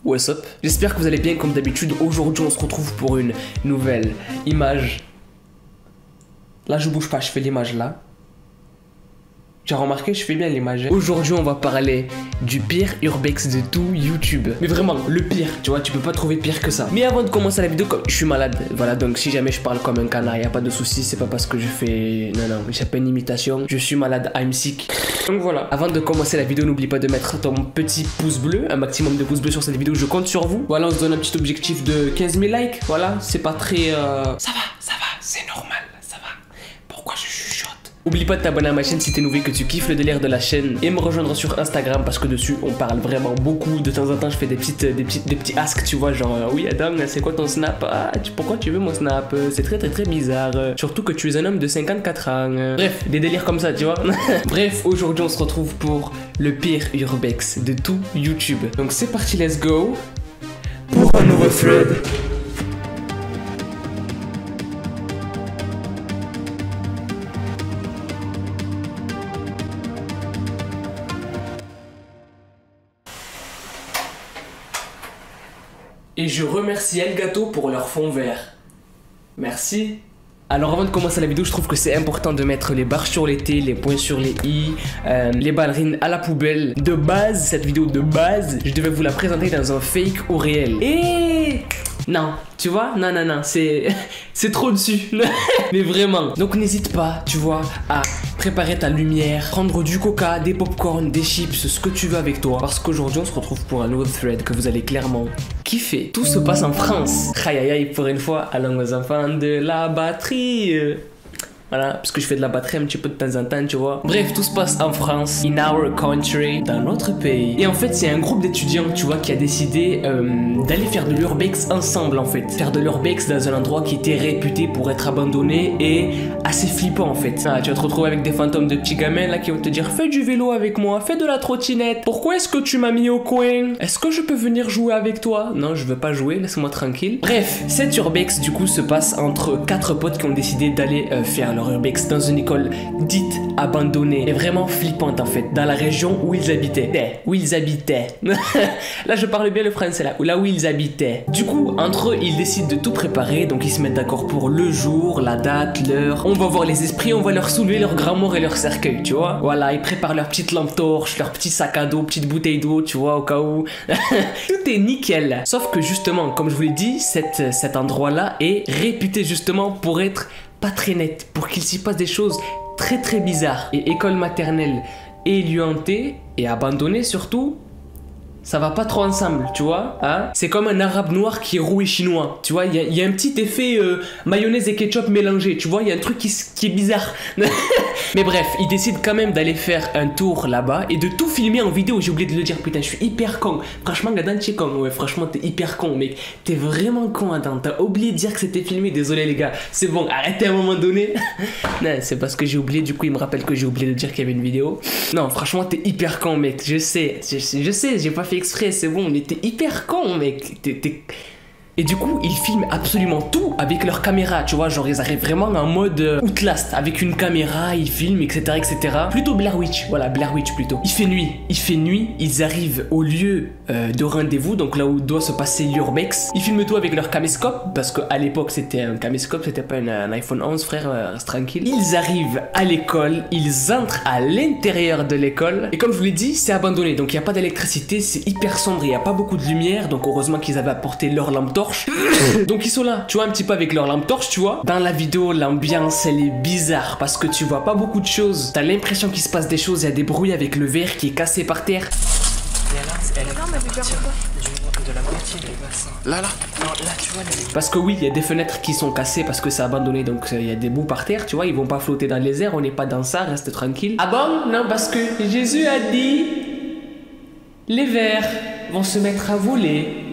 what's up? J'espère que vous allez bien comme d'habitude. Aujourd'hui on se retrouve pour une nouvelle image. Là je bouge pas, je fais l'image là. Tu as remarqué, je fais bien l'image. Aujourd'hui on va parler du pire urbex de tout YouTube. Mais vraiment, le pire, tu vois, tu peux pas trouver pire que ça. Mais avant de commencer la vidéo, comme je suis malade, voilà, donc si jamais je parle comme un canard, y a pas de souci, c'est pas parce que je fais... Non, j'ai pas une imitation, je suis malade, I'm sick. Donc voilà, avant de commencer la vidéo, n'oublie pas de mettre ton petit pouce bleu, un maximum de pouces bleus sur cette vidéo, je compte sur vous. Voilà, on se donne un petit objectif de 15 000 likes, voilà, c'est pas très... Ça va, c'est normal, ça va. Pourquoi je chuchote? Oublie pas de t'abonner à ma chaîne si t'es nouveau et que tu kiffes le délire de la chaîne et me rejoindre sur Instagram parce que dessus on parle vraiment beaucoup. De temps en temps je fais des petits asks, tu vois, genre oui Adam, c'est quoi ton snap? Ah, pourquoi tu veux mon snap? C'est très bizarre, surtout que tu es un homme de 54 ans. Bref, des délires comme ça, tu vois. Bref, aujourd'hui on se retrouve pour le pire urbex de tout YouTube. Donc c'est parti, let's go pour un nouveau thread. Et je remercie Elgato pour leur fond vert. Merci. Alors avant de commencer la vidéo, je trouve que c'est important de mettre les barres sur les T, les points sur les I, les ballerines à la poubelle. De base, cette vidéo de base, je devais vous la présenter dans un fake ou réel. Et... non, tu vois, non, c'est trop dessus. Mais vraiment. Donc n'hésite pas, tu vois, à préparer ta lumière, prendre du coca, des popcorn, des chips, ce que tu veux avec toi. Parce qu'aujourd'hui, on se retrouve pour un nouveau thread que vous allez clairement kiffer. Tout se passe en France. Aïe aïe aïe, pour une fois, allons aux enfants de la batterie. Voilà, parce que je fais de la batterie un petit peu de temps en temps, tu vois. Bref, tout se passe en France, in our country, dans notre pays. Et en fait, c'est un groupe d'étudiants, tu vois, qui a décidé d'aller faire de l'urbex ensemble, en fait. Faire de l'urbex dans un endroit qui était réputé pour être abandonné et assez flippant, en fait. Ah, tu vas te retrouver avec des fantômes de petits gamins, là, qui vont te dire, fais du vélo avec moi, fais de la trottinette. Pourquoi est-ce que tu m'as mis au coin? Est-ce que je peux venir jouer avec toi? Non, je veux pas jouer, laisse-moi tranquille. Bref, cette urbex, du coup, se passe entre 4 potes qui ont décidé d'aller faire leur urbex dans une école dite abandonnée et vraiment flippante en fait, dans la région où ils habitaient. Là je parle bien le français, là où ils habitaient. Du coup, entre eux, ils décident de tout préparer, donc ils se mettent d'accord pour le jour, la date, l'heure. On va voir les esprits, on va leur soulever leur grand mort et leur cercueil, tu vois. Voilà, ils préparent leur petite lampe torche, leur petit sac à dos, petite bouteille d'eau, tu vois, au cas où. Tout est nickel. Sauf que justement, comme je vous l'ai dit, cet endroit-là est réputé justement pour être pas très net, pour qu'il s'y passe des choses très bizarres. Et école maternelle et lieu hanté et abandonné surtout, ça va pas trop ensemble, tu vois, hein? C'est comme un arabe noir qui est roux et chinois, tu vois, il y a un petit effet mayonnaise et ketchup mélangé, tu vois, il y a un truc qui est bizarre. Mais bref, ils décident quand même d'aller faire un tour là-bas et de tout filmer en vidéo. J'ai oublié de le dire, putain, je suis hyper con. Franchement, Adam, t'es con. Ouais, franchement, t'es hyper con, mec. T'es vraiment con, Adam. T'as oublié de dire que c'était filmé. Désolé, les gars. C'est bon, arrêtez à un moment donné. Non, c'est parce que j'ai oublié. Du coup, il me rappelle que j'ai oublié de dire qu'il y avait une vidéo. Non, franchement, t'es hyper con, mec. Je sais, j'ai pas fait exprès. C'est bon, mais t'es hyper con, mec. Et du coup, ils filment absolument tout avec leur caméra, tu vois, genre ils arrivent vraiment en mode Outlast, avec une caméra, ils filment, etc. Plutôt Blair Witch, voilà, Blair Witch plutôt. Il fait nuit, ils arrivent au lieu de rendez-vous, donc là où doit se passer l'urbex. Ils filment tout avec leur caméscope, parce qu'à l'époque c'était un caméscope, c'était pas un iPhone 11, frère, reste tranquille. Ils arrivent à l'école, ils entrent à l'intérieur de l'école, et comme je vous l'ai dit, c'est abandonné, donc il n'y a pas d'électricité, c'est hyper sombre, il n'y a pas beaucoup de lumière, donc heureusement qu'ils avaient apporté leur lampe torche. Donc ils sont là, tu vois, un petit peu avec leur lampe torche, tu vois. Dans la vidéo, l'ambiance, elle est bizarre parce que tu vois pas beaucoup de choses. T'as l'impression qu'il se passe des choses, il y a des bruits avec le verre qui est cassé par terre. De la moitié du bassin. Là Non, là tu vois Parce que oui, il y a des fenêtres qui sont cassées parce que c'est abandonné, donc il y a des bouts par terre, tu vois, ils vont pas flotter dans les airs, on n'est pas dans ça, reste tranquille. Ah bon? Non, parce que Jésus a dit les vers vont se mettre à voler.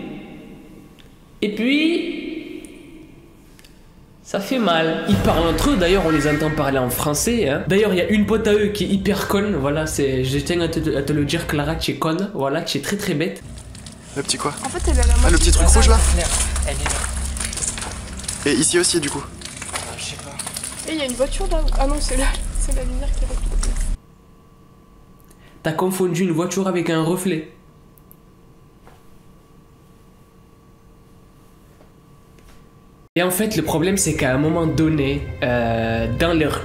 Et puis, ça fait mal. Ils parlent entre eux, d'ailleurs on les entend parler en français. Hein. D'ailleurs il y a une pote à eux qui est hyper conne, voilà, je tiens à te le dire, Clara, tu es conne, voilà, tu es très bête. Le petit quoi? En fait elle a la moitié. Ah, le petit truc rouge là? Elle est là. Et ici aussi du coup? Je sais pas. Et il y a une voiture là. Ah non, c'est la lumière qui est rapide. T'as confondu une voiture avec un reflet. Et en fait, le problème, c'est qu'à un moment donné, dans leur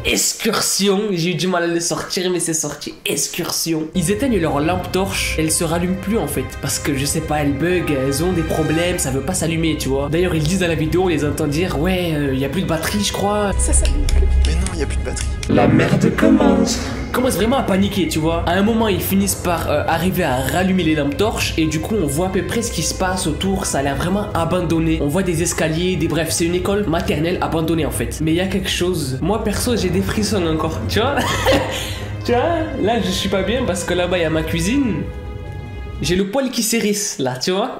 excursion, j'ai eu du mal à le sortir, mais c'est sorti, excursion. Ils éteignent leur lampe torche, elle se rallume plus en fait, parce que je sais pas, elles bug, elles ont des problèmes, ça veut pas s'allumer, tu vois. D'ailleurs, ils disent dans la vidéo, on les entend dire, ouais, y a plus de batterie, je crois. Ça s'allume plus. Mais non, y a plus de batterie. La merde commence. Commence vraiment à paniquer, tu vois. À un moment, ils finissent par arriver à rallumer les lampes torches et du coup, on voit à peu près ce qui se passe autour. Ça a l'air vraiment abandonné. On voit des escaliers, bref, c'est une école maternelle abandonnée en fait. Mais il y a quelque chose. Moi perso, j'ai des frissons encore, tu vois. Tu vois, là, je suis pas bien parce que là-bas, il y a ma cuisine. J'ai le poil qui s'érisse là, tu vois.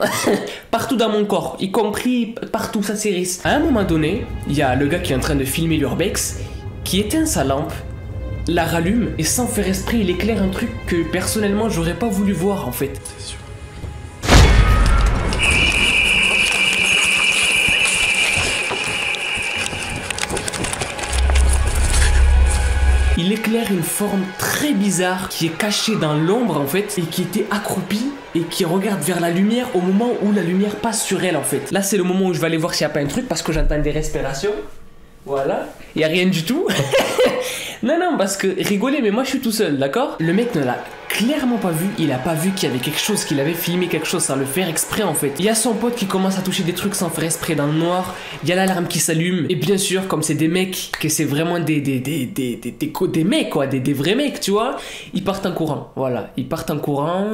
Partout dans mon corps, y compris partout, ça s'érisse. À un moment donné, il y a le gars qui est en train de filmer l'urbex qui éteint sa lampe, la rallume et sans faire esprit il éclaire un truc que personnellement j'aurais pas voulu voir en fait. C'est sûr. Il éclaire une forme très bizarre qui est cachée dans l'ombre en fait et qui était accroupie et qui regarde vers la lumière au moment où la lumière passe sur elle en fait. Là c'est le moment où je vais aller voir s'il n'y a pas un truc parce que j'entends des respirations. Voilà, il n'y a rien du tout. Non, parce que rigoler, mais moi je suis tout seul, d'accord? Le mec ne l'a clairement pas vu, il a pas vu qu'il y avait quelque chose, qu'il avait filmé quelque chose sans le faire exprès en fait. Il y a son pote qui commence à toucher des trucs sans faire exprès dans le noir, il y a l'alarme qui s'allume, et bien sûr, comme c'est des mecs, que c'est vraiment des mecs quoi, des vrais mecs, tu vois, ils partent en courant, voilà, ils partent en courant.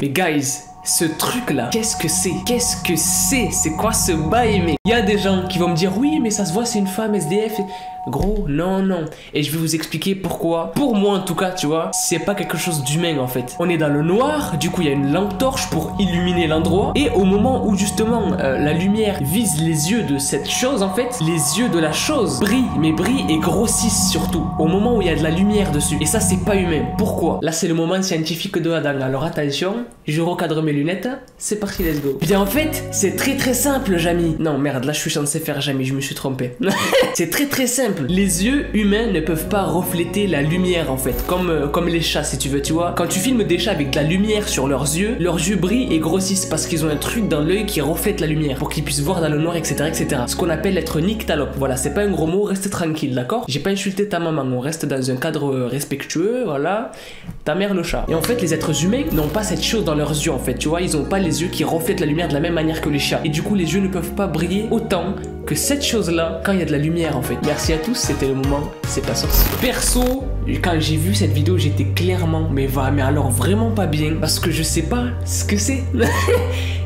Mais guys, ce truc là, qu'est-ce que c'est? Qu'est-ce que c'est? C'est quoi ce bail, mec? Il y a des gens qui vont me dire oui mais ça se voit c'est une femme SDF. Gros, non. Et je vais vous expliquer pourquoi. Pour moi en tout cas, tu vois, c'est pas quelque chose d'humain en fait. On est dans le noir, du coup il y a une lampe torche pour illuminer l'endroit. Et au moment où justement la lumière vise les yeux de cette chose en fait, les yeux de la chose brillent et grossissent surtout. Au moment où il y a de la lumière dessus. Et ça c'est pas humain. Pourquoi? Là c'est le moment scientifique de Adam. Alors attention, je recadre mes lunettes. C'est parti, let's go. Bien en fait, c'est très simple, Jamy. Non merde, là je suis censé faire Jamy, je me suis trompé. C'est très simple. Les yeux humains ne peuvent pas refléter la lumière en fait, comme les chats si tu veux, tu vois. Quand tu filmes des chats avec de la lumière sur leurs yeux brillent et grossissent parce qu'ils ont un truc dans l'œil qui reflète la lumière pour qu'ils puissent voir dans le noir, etc. Ce qu'on appelle être nyctalope. Voilà, c'est pas un gros mot, reste tranquille, d'accord? J'ai pas insulté ta maman, on reste dans un cadre respectueux, voilà. Ta mère le chat. Et en fait, les êtres humains n'ont pas cette chose dans leurs yeux en fait, tu vois. Ils ont pas les yeux qui reflètent la lumière de la même manière que les chats. Et du coup, les yeux ne peuvent pas briller autant que cette chose-là quand il y a de la lumière en fait. Merci à tous, c'était le moment, c'est pas sorcier. Perso, quand j'ai vu cette vidéo, j'étais clairement, mais alors vraiment pas bien, parce que je sais pas ce que c'est.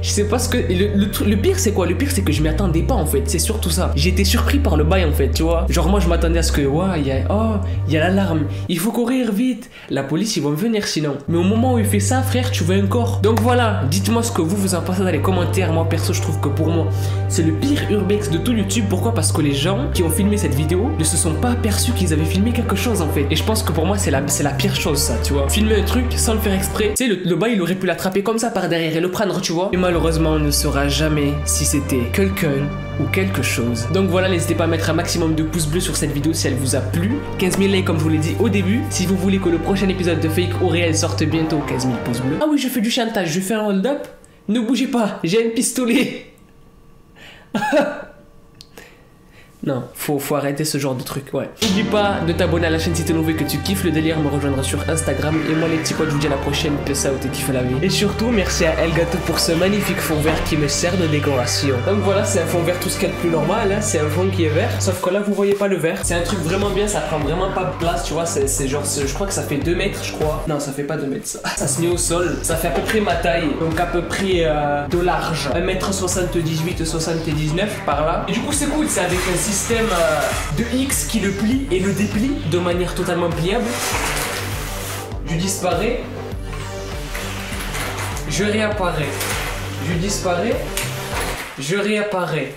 Je sais pas ce que... Le pire c'est quoi? Le pire c'est que je m'y attendais pas en fait, c'est surtout ça. J'étais surpris par le bail en fait, tu vois. Genre moi je m'attendais à ce que, ouais, il y a l'alarme, il faut courir vite, la police ils vont venir sinon. Mais au moment où il fait ça, frère, tu vois un corps. Donc voilà, dites-moi ce que vous en pensez dans les commentaires. Moi perso je trouve que pour moi, c'est le pire urbex de tout YouTube. Pourquoi? Parce que les gens qui ont filmé cette vidéo ne se sont pas aperçus qu'ils avaient filmé quelque chose en fait. Et je pense que pour moi c'est la pire chose ça, tu vois. Filmer un truc sans le faire exprès. Tu sais, le bail il aurait pu l'attraper comme ça par derrière et le prendre, tu vois. Et malheureusement on ne saura jamais si c'était quelqu'un ou quelque chose. Donc voilà, n'hésitez pas à mettre un maximum de pouces bleus sur cette vidéo si elle vous a plu. 15 000 likes comme je vous l'ai dit au début. Si vous voulez que le prochain épisode de Fake ou Réel sorte bientôt, 15 000 pouces bleus. Ah oui, je fais du chantage, je fais un hold-up. Ne bougez pas, j'ai un pistolet. Non, faut arrêter ce genre de truc, ouais. N'oublie pas de t'abonner à la chaîne si t'es nouveau et que tu kiffes le délire, me rejoindre sur Instagram. Et moi les petits potes, je vous dis à la prochaine, peace out et kiffe la vie. Et surtout, merci à Elgato pour ce magnifique fond vert qui me sert de décoration. Donc voilà, c'est un fond vert tout ce qu'il y a de plus normal, hein. C'est un fond qui est vert, sauf que là vous voyez pas le vert. C'est un truc vraiment bien, ça prend vraiment pas de place, tu vois. C'est genre, je crois que ça fait 2 mètres, je crois. Non, ça fait pas 2 mètres ça. Ça se met au sol, ça fait à peu près ma taille, donc à peu près de large. 1m78, 79 par là. Et du coup c'est cool, c'est avec un système de X qui le plie et le déplie de manière totalement pliable. Je disparais, je réapparais, je disparais, je réapparais,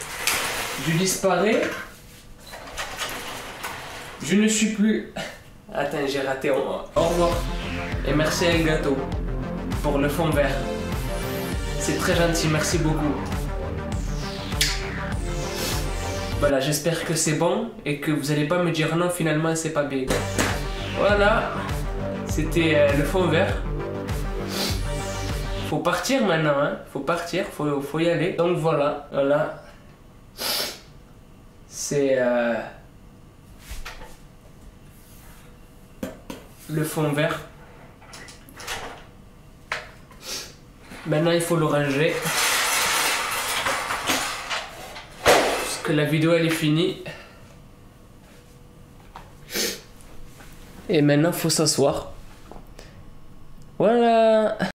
je disparais, je ne suis plus... Attends, j'ai raté. Au revoir et merci à Elgato pour le fond vert. C'est très gentil, merci beaucoup. Voilà, j'espère que c'est bon et que vous allez pas me dire non, finalement c'est pas bien. Voilà, c'était le fond vert. Faut partir maintenant, hein. Faut partir, faut y aller. Donc voilà. C'est le fond vert. Maintenant il faut le ranger. Parce que la vidéo elle est finie. Et maintenant faut s'asseoir. Voilà.